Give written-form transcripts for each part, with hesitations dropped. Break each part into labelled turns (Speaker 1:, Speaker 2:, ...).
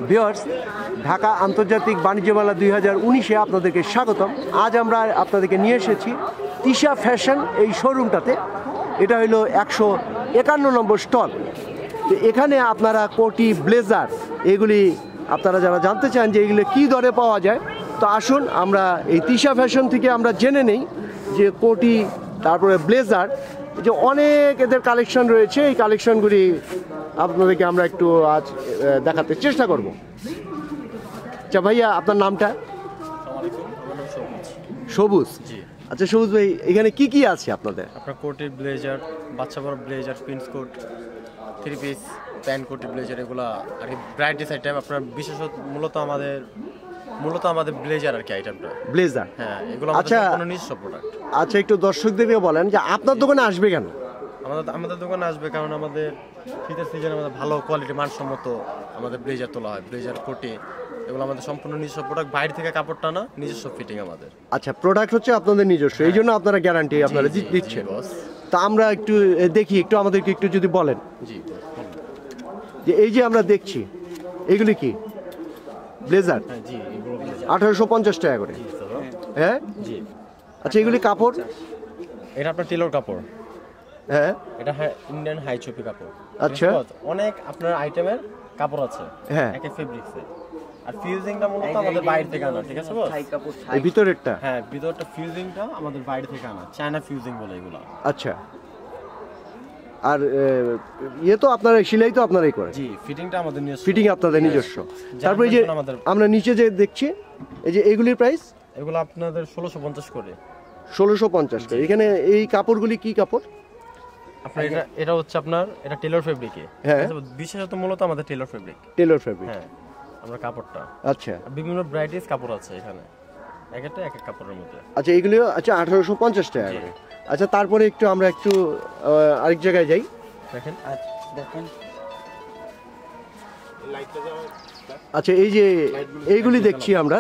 Speaker 1: Viewers, Dhaka আন্তর্জাতিক বাণিজ্য মেলা 2019-এ আপনাদেরকে স্বাগতম। আজ আমরা আপনাদেরকে নিয়ে এসেছি তিশা ফ্যাশন এই শোরুমটাতে। এটা হলো 151 নম্বর স্টল। তো এখানে আপনারা কোটি, ব্লেজার এগুলি আপনারা যারা জানতে চান যে এগুলো কী দরে পাওয়া যায়, তো আসুন আমরা এই তিশা ফ্যাশন থেকে আমরা জেনে নেই যে কোটি, তারপরে ব্লেজার, যে অনেক এদের কালেকশন রয়েছে। এই কালেকশনগুলি আপনাদেরকে আমরা একটু আজ দেখাতে চেষ্টা করব। আচ্ছা ভাইয়া, আপনার নামটা? সবুজ। আচ্ছা সবুজ ভাই, এখানে কি কি আছে আপনাদের?
Speaker 2: আপনার কোটি, ব্লেজার, বাচ্চা বড় blazer, prince coat, three piece, pant, কোটি, ব্লেজার, এগুলো আর কি ভ্যারাইটিস আইটেম। আপনার বিশেষত মূলত আমাদের ব্লেজার আর কি আইটেমটা।
Speaker 1: ব্লেজার,
Speaker 2: হ্যাঁ, এগুলো
Speaker 1: আচ্ছা
Speaker 2: কোনো নিজস্ব প্রোডাক্ট।
Speaker 1: আচ্ছা, একটু দর্শকদেরকে বলেন যে আপনার দোকানে আসবে কেন?
Speaker 2: আমাদের দোকানে আসবে কারণ আমাদের শীতের সিজনে আমাদের ভালো কোয়ালিটি, মানসম্মত আমাদের ব্লেজার তোলা হয়। ব্লেজার, কোটি, এগুলো আমাদের সম্পূর্ণ নিজস্ব প্রোডাক্ট, বাইরে থেকে কাপড়টা না, নিজস্ব ফিটিং আমাদের।
Speaker 1: আচ্ছা, প্রোডাক্ট হচ্ছে আপনাদের নিজস্ব, এই জন্য আপনারা গ্যারান্টি আপনারা দিচ্ছেন। তা আমরা একটু দেখি, একটু আমাদেরকে একটু যদি বলেন
Speaker 2: জি,
Speaker 1: যে এই যে আমরা দেখছি এগুলি কি ব্লেজার?
Speaker 2: হ্যাঁ জি, এগুলো
Speaker 1: 1850 টাকা করে। হ্যাঁ
Speaker 2: জি।
Speaker 1: আচ্ছা, এগুলি কাপড়?
Speaker 2: এটা আপনার টেলর কাপড়।
Speaker 1: হ্যাঁ,
Speaker 2: এটা ইন্ডিয়ান হাই চুপি কাপড়।
Speaker 1: আচ্ছা,
Speaker 2: অনেক আপনার আইটেমের কাপড় আছে।
Speaker 1: হ্যাঁ,
Speaker 2: একে ফেব্রিক্সে। আর ফিউজিংটা মূলত আমাদের বাইরে থেকে আনা, ঠিক আছে বস?
Speaker 1: এই ভিতরেরটা?
Speaker 2: হ্যাঁ, ভিতরটা ফিউজিংটা আমাদের বাইরে থেকে আনা, চায়না ফিউজিং বলে এগুলো।
Speaker 1: আচ্ছা, আর ইয়ে তো আপনারা সেলাই তো আপনারাই করেন?
Speaker 2: জি, ফিটিংটা আমাদের নিজস্ব।
Speaker 1: ফিটিং আপনাদের নিজস্ব। তারপরে এই যে আমরা নিচে যে দেখছি, এই যে এগুলির প্রাইস?
Speaker 2: এগুলো আপনাদের 1650 করে।
Speaker 1: 1650 করে। এখানে এই কাপড়গুলি কি কাপড়?
Speaker 2: আপনার এটা হচ্ছে আপনার এটা টেলর ফেব্রিকে।
Speaker 1: হ্যাঁ,
Speaker 2: বিশেষত মূলত আমাদের টেলর ফেব্রিক।
Speaker 1: টেলর ফেব্রিক,
Speaker 2: হ্যাঁ। আমরা কাপড়টা,
Speaker 1: আচ্ছা,
Speaker 2: বিভিন্ন ভ্যারাইটিস কাপড় আছে এখানে, এক একটা এক এক কাপড়ের মধ্যে।
Speaker 1: আচ্ছা, এগুলিও আচ্ছা 1850 টাকা করে। আচ্ছা, তারপরে একটু আমরা একটু আরেক জায়গায় যাই।
Speaker 2: দেখেন,
Speaker 3: দেখেন,
Speaker 1: আচ্ছা, এই যে এইগুলি দেখছি আমরা,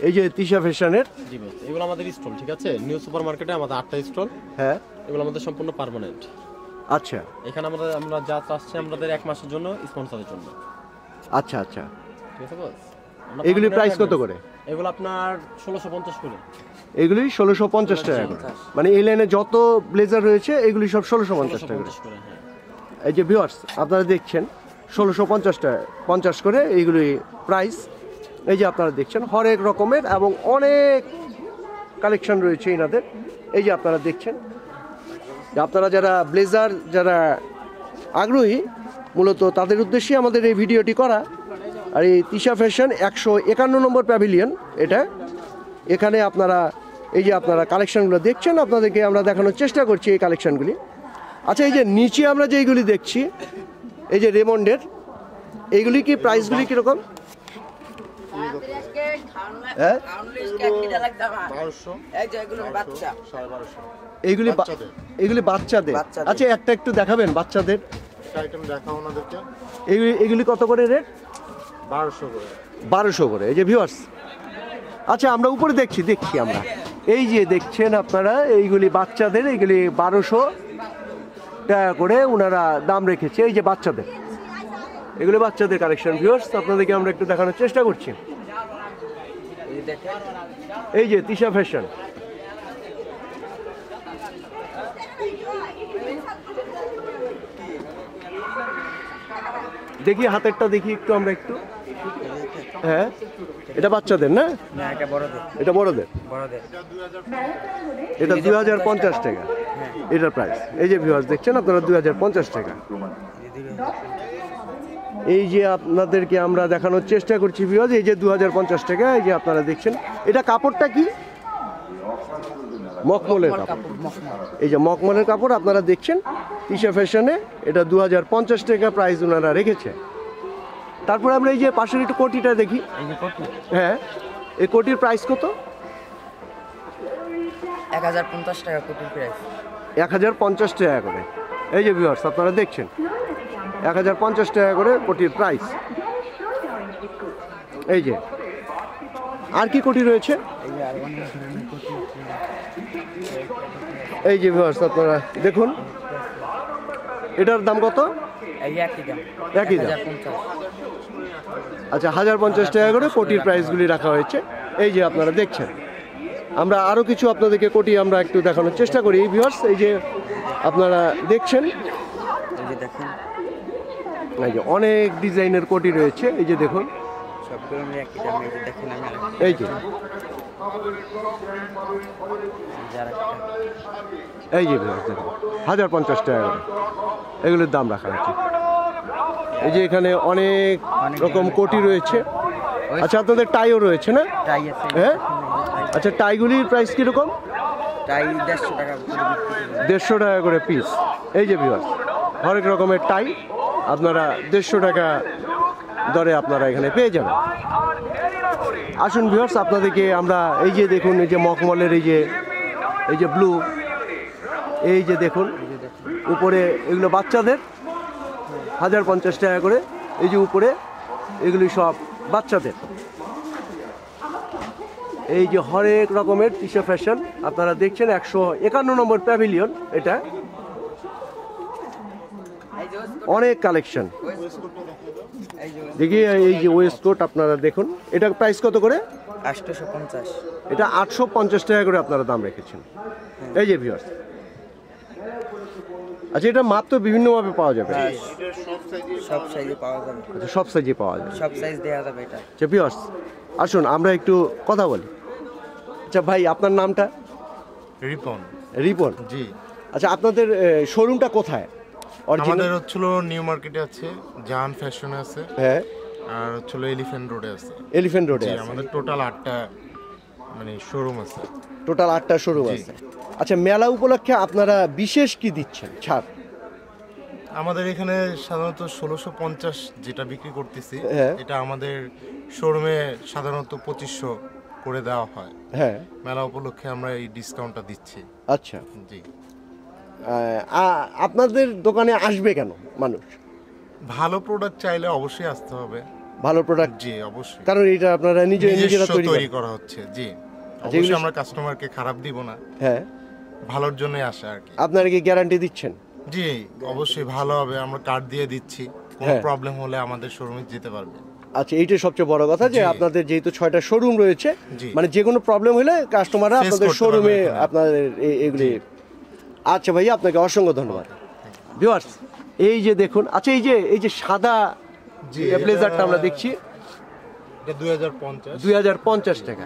Speaker 1: এই যে তিশা ফ্যাশনের।
Speaker 2: জি বস, এগুলো আমাদের স্টল, ঠিক আছে? নিউ সুপার মার্কেটে আমাদের 8টা স্টল।
Speaker 1: হ্যাঁ,
Speaker 2: এগুলো আমাদের সম্পূর্ণ পার্মানেন্ট।
Speaker 1: আচ্ছা,
Speaker 2: এখানে আমরা যা চাচ্ছি আমাদের 1 মাসের জন্য স্পন্সরের জন্য।
Speaker 1: আচ্ছা আচ্ছা,
Speaker 2: ঠিক আছে বস?
Speaker 1: এগুলি প্রাইস কত করে?
Speaker 2: এগুলো আপনার 1650 করে।
Speaker 1: এগুলি 1650 টাকা করে। মানে এই লাইনে যত ব্লেজার রয়েছে এগুলি সব 1650 টাকা করে।
Speaker 2: হ্যাঁ।
Speaker 1: এই যে ভিউয়ার্স, আপনারা দেখছেন 1650 টাকা 50 করে এইগুলি প্রাইস। এই যে আপনারা দেখছেন হরেক রকমের এবং অনেক কালেকশন রয়েছে এনাদের। এই যে আপনারা দেখছেন, আপনারা যারা ব্লেজার যারা আগ্রহী, মূলত তাদের উদ্দেশ্যে আমাদের এই ভিডিওটি করা। আর এই তিশা ফ্যাশন 151 নম্বর প্যাভিলিয়ন এটা। এখানে আপনারা এই যে আপনারা কালেকশনগুলো দেখছেন, আপনাদেরকে আমরা দেখানোর চেষ্টা করছি এই কালেকশনগুলি। আচ্ছা, এই যে নিচে আমরা যেইগুলি দেখছি, এই যে রেমন্ডের, এইগুলি কি প্রাইসগুলি কীরকম? হ্যাঁ, এইগুলি বাচ্চাদের। আচ্ছা, একটা একটু দেখাবেন বাচ্চাদের? এগুলি কত করে রেট? 1200 করে। এই যে ভিউয়ার্স, আচ্ছা আমরা উপরে দেখছি আমরা, এই যে দেখছেন আপনারা, এইগুলি বাচ্চাদের, এইগুলি 1200 টাকা করে ওনারা দাম রেখেছে। এই যে বাচ্চাদের, এগুলি বাচ্চাদের কালেকশন। ভিউয়ার্স, আপনাদেরকে আমরা একটু দেখানোর চেষ্টা করছি। এই যে তিশা ফ্যাশন, দেখি হাতেরটা দেখি একটু আমরা একটু। হ্যাঁ, এটা বাচ্চাদের না? এটা বড়দের। এটা 2050 টাকা এটার প্রাইস। এই যে ভিউয়ার্স দেখছেন আপনারা, 2050 টাকা। এই যে আপনাদেরকে আমরা দেখানোর চেষ্টা করছি ভিউয়ার্স, এই যে 2050 টাকা। এই যে আপনারা দেখছেন, এটা কাপড়টা কি? মখমলের কাপড়। এই যে মখমলের কাপড় আপনারা দেখছেন তিশা ফ্যাশনে, এটা 2050 টাকা প্রাইস ওনারা রেখেছে। তারপরে আমরা এই যে পাশের একটু কোটিটা দেখি। হ্যাঁ, এই কোটির প্রাইস কত?
Speaker 3: 1050 টাকা কোটির প্রাইস।
Speaker 1: 1050 টাকা করে। এই যে ভিউয়ার্স আপনারা দেখছেন, 1050 টাকা করে কোটির প্রাইস। এই যে আর কি কোটি রয়েছে? এই যে ভিউয়ার্স আপনারা দেখুন, এটার দাম কত?
Speaker 3: এই একই দাম।
Speaker 1: একই দাম।
Speaker 3: 1050।
Speaker 1: আচ্ছা 1050 টাকা করে কোটির প্রাইসগুলি রাখা হয়েছে। এই যে আপনারা দেখছেন, আমরা আরও কিছু আপনাদেরকে কোটি আমরা একটু দেখানোর চেষ্টা করি ভিউয়ার্স। এই যে আপনারা দেখছেন,
Speaker 3: এই যে দেখেন
Speaker 1: এই যে অনেক ডিজাইনের কোটি রয়েছে। এই যে দেখুন,
Speaker 3: সবগুলো আমরা একই দাম। এই যে দেখেন আমি
Speaker 1: এই যে
Speaker 3: যারা
Speaker 1: এই যে ভিউয়ার্স দেখুন 1050 টাকা করে এগুলোর দাম রাখা হয়েছে। এই যে এখানে অনেক রকম কোটি রয়েছে। আচ্ছা আপনাদের টাইও রয়েছে না?
Speaker 3: টাই আছে।
Speaker 1: হ্যাঁ, আচ্ছা টাইগুলির প্রাইস কীরকম?
Speaker 3: টাই 150 টাকা করে বিক্রি করে।
Speaker 1: 150 টাকা করে পিস। এই যে ভিউয়ার্স হরেক রকমের টাই আপনারা 150 টাকা দরে আপনারা এখানে পেয়ে যাবেন। আসুন ভিউয়ার্স, আপনাদেরকে আমরা এই যে দেখুন, এই যে মখমলের এই যে ব্লু, এই যে দেখুন উপরে এগুলো বাচ্চাদের 1050 টাকা করে। এই যে উপরে এগুলি সব বাচ্চাদের। এই যে হরেক রকমের টিশা ফ্যাশন আপনারা দেখছেন। 151 নম্বর প্যাভিলিয়ন, এটা অনেক কালেকশন। দেখি এই যে ওয়েস্টকোট আপনারা দেখুন, এটা প্রাইস কত করে?
Speaker 3: 850।
Speaker 1: এটা 850 টাকা করে আপনারা দাম রেখেছেন। এই যে ভিউয়ার্স, আচ্ছা এটা মাপ তো বিভিন্নভাবে পাওয়া যাবে।
Speaker 3: সব সাইজে পাওয়া যাবে।
Speaker 1: আচ্ছা সব সাইজে পাওয়া যাবে।
Speaker 3: সব সাইজ দেওয়া যাবে এটা।
Speaker 1: আচ্ছা ভিউয়ার্স, আসুন আমরা একটু কথা বলি। আচ্ছা ভাই, আপনার নামটা?
Speaker 4: রিপন।
Speaker 1: রিপন,
Speaker 4: জি।
Speaker 1: আচ্ছা আপনাদের শোরুমটা কোথায়?
Speaker 4: আমাদের হচ্ছিল নিউ মার্কেটে আছে, জাহান ফ্যাশনে আছে,
Speaker 1: হ্যাঁ,
Speaker 4: আর হচ্ছিল এলিফ্যান্ট রোডে আছে।
Speaker 1: এলিফ্যান্ট রোডে
Speaker 4: জি,
Speaker 1: আছে।
Speaker 4: আমাদের টোটাল 8টা মানে শোরুম আছে।
Speaker 1: টোটাল 8টা শোরুম আছে। আচ্ছা মেলা উপলক্ষে আপনারা বিশেষ কি দিচ্ছেন ছাড়?
Speaker 4: আমাদের এখানে সাধারণত 1650 যেটা বিক্রি করতেছি,
Speaker 1: হ্যাঁ।
Speaker 4: এটা আমাদের শোরুমে সাধারণত 2500 করে দেওয়া হয়।
Speaker 1: হ্যাঁ,
Speaker 4: মেলা উপলক্ষে আমরা এই ডিসকাউন্টটা দিচ্ছি।
Speaker 1: আচ্ছা
Speaker 4: জি।
Speaker 1: আপনাদের দোকানে আসবে কেন মানুষ?
Speaker 4: ভালো প্রোডাক্ট চাইলে অবশ্যই আসতে হবে।
Speaker 1: ভালো প্রোডাক্ট,
Speaker 4: জি অবশ্যই।
Speaker 1: কারণ এটা আপনারা নিজেরা
Speaker 4: নিজস্ব
Speaker 1: তৈরি
Speaker 4: তৈরি
Speaker 1: করেন।
Speaker 4: করা হচ্ছে। জি,
Speaker 1: এগুলি-
Speaker 4: অবশ্যই আমরা কাস্টমারকে খারাপ দিব না,
Speaker 1: হ্যাঁ,
Speaker 4: ভালোর জন্যই আসে আর কি।
Speaker 1: আপনারা কি গ্যারান্টি দিচ্ছেন?
Speaker 4: জি অবশ্যই ভালো হবে, আমরা কার্ড দিয়ে দিচ্ছি। কোনো
Speaker 1: হ্যাঁ।
Speaker 4: প্রবলেম হলে আমাদের শোরুমে যেতে পারবে।
Speaker 1: আচ্ছা এইটাই সবচেয়ে বড় কথা যে
Speaker 4: জি।
Speaker 1: আপনাদের যেহেতু 6টা শোরুম রয়েছে,
Speaker 4: জি।
Speaker 1: মানে যে কোনো প্রবলেম হলে কাস্টমাররা
Speaker 4: Face
Speaker 1: আপনাদের
Speaker 4: করতে
Speaker 1: শোরুমে
Speaker 4: পারবে এখানে।
Speaker 1: আপনাদের এগুলি। আচ্ছা ভাইয়া, আপনাকে অসংখ্য ধন্যবাদ। ভিউয়ার্স এই যে দেখুন, আচ্ছা এই যে সাদা
Speaker 4: জি,
Speaker 1: ব্লেজারটা আমরা দেখছি,
Speaker 4: এটা 2050।
Speaker 1: 2050 টাকা।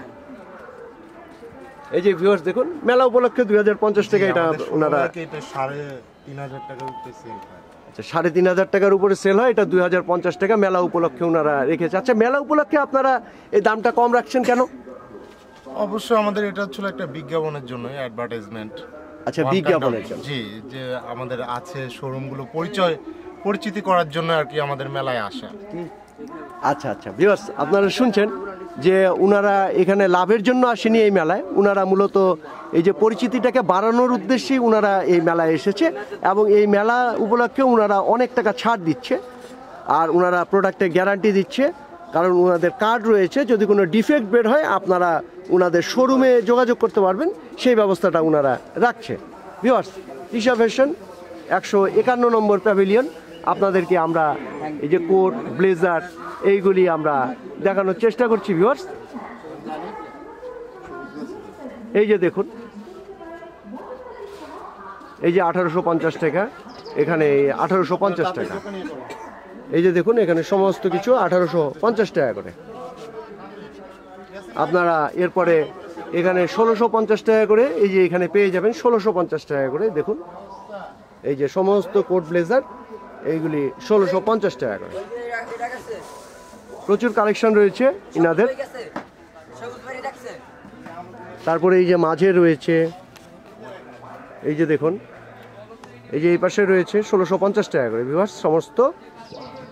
Speaker 1: এই যে ভিউয়ার্স দেখুন, মেলা উপলক্ষে 2050 টাকা এটা ওনারা।
Speaker 4: এটা 3500 টাকা উঠতে সেল হয়।
Speaker 1: আচ্ছা 3500 টাকার উপরে সেল হয়, এটা 2050 টাকা মেলা উপলক্ষে ওনারা রেখেছে। আচ্ছা মেলা উপলক্ষে আপনারা এই দামটা কম রাখছেন কেন?
Speaker 4: অবশ্যই আমাদের এটা ছিল একটা বিজ্ঞাপনের জন্য, অ্যাডভার্টাইজমেন্ট।
Speaker 1: আচ্ছা বিজ্ঞাপনের জন্য।
Speaker 4: জি, যে আমাদের আছে শোরুমগুলো পরিচিতি করার জন্য আর কি আমাদের মেলায় আসা।
Speaker 1: আচ্ছা আচ্ছা ভিউয়ার্স, আপনারা শুনছেন যে উনারা এখানে লাভের জন্য আসেনি এই মেলায়, উনারা মূলত এই যে পরিচিতিটাকে বাড়ানোর উদ্দেশ্যেই উনারা এই মেলায় এসেছে এবং এই মেলা উপলক্ষে উনারা অনেক টাকা ছাড় দিচ্ছে আর উনারা প্রোডাক্টে গ্যারান্টি দিচ্ছে, কারণ উনাদের কার্ড রয়েছে। যদি কোনো ডিফেক্ট বের হয় আপনারা উনাদের শোরুমে যোগাযোগ করতে পারবেন, সেই ব্যবস্থাটা উনারা রাখছে। ভিউয়ার্স, টিশা ফ্যাশন 151 নম্বর প্যাভিলিয়ন আপনাদেরকে আমরা এই যে কোট ব্লেজার এইগুলি আমরা দেখানোর চেষ্টা করছি। ভিউয়ার্স এই যে দেখুন, এই যে 1850 টাকা, এখানে 1850 টাকা। এই যে দেখুন এখানে সমস্ত কিছু 1850 টাকা করে। আপনারা এরপরে এখানে 1650 টাকা করে এই যে এখানে পেয়ে যাবেন 1650 টাকা করে। দেখুন এই যে সমস্ত কোট ব্লেজার এইগুলি 1650 টাকা করে। প্রচুর কালেকশন রয়েছে ইনাদের। তারপরে এই যে মাঝে রয়েছে, এই যে দেখুন এই যে এই পাশে রয়েছে 1650 টাকা করে। ভিউয়ার্স সমস্ত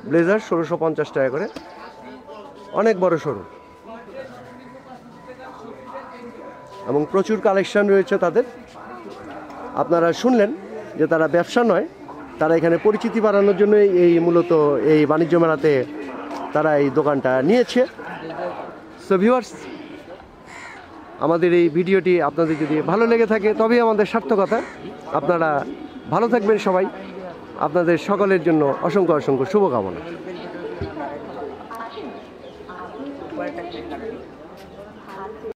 Speaker 1: ব্লেজার 1650 টাকা করে, অনেক বড় শোরুম এবং প্রচুর কালেকশন রয়েছে তাদের। আপনারা শুনলেন যে তারা ব্যবসা নয়, তারা এখানে পরিচিতি বাড়ানোর জন্য এই মূলত এই বাণিজ্য মেলাতে তারা এই দোকানটা নিয়েছে। সো ভিউয়ার্স, আমাদের এই ভিডিওটি আপনাদের যদি ভালো লেগে থাকে তবেই আমাদের সার্থকতা। আপনারা ভালো থাকবেন সবাই, আপনাদের সকলের জন্য অসংখ্য অসংখ্য শুভকামনা।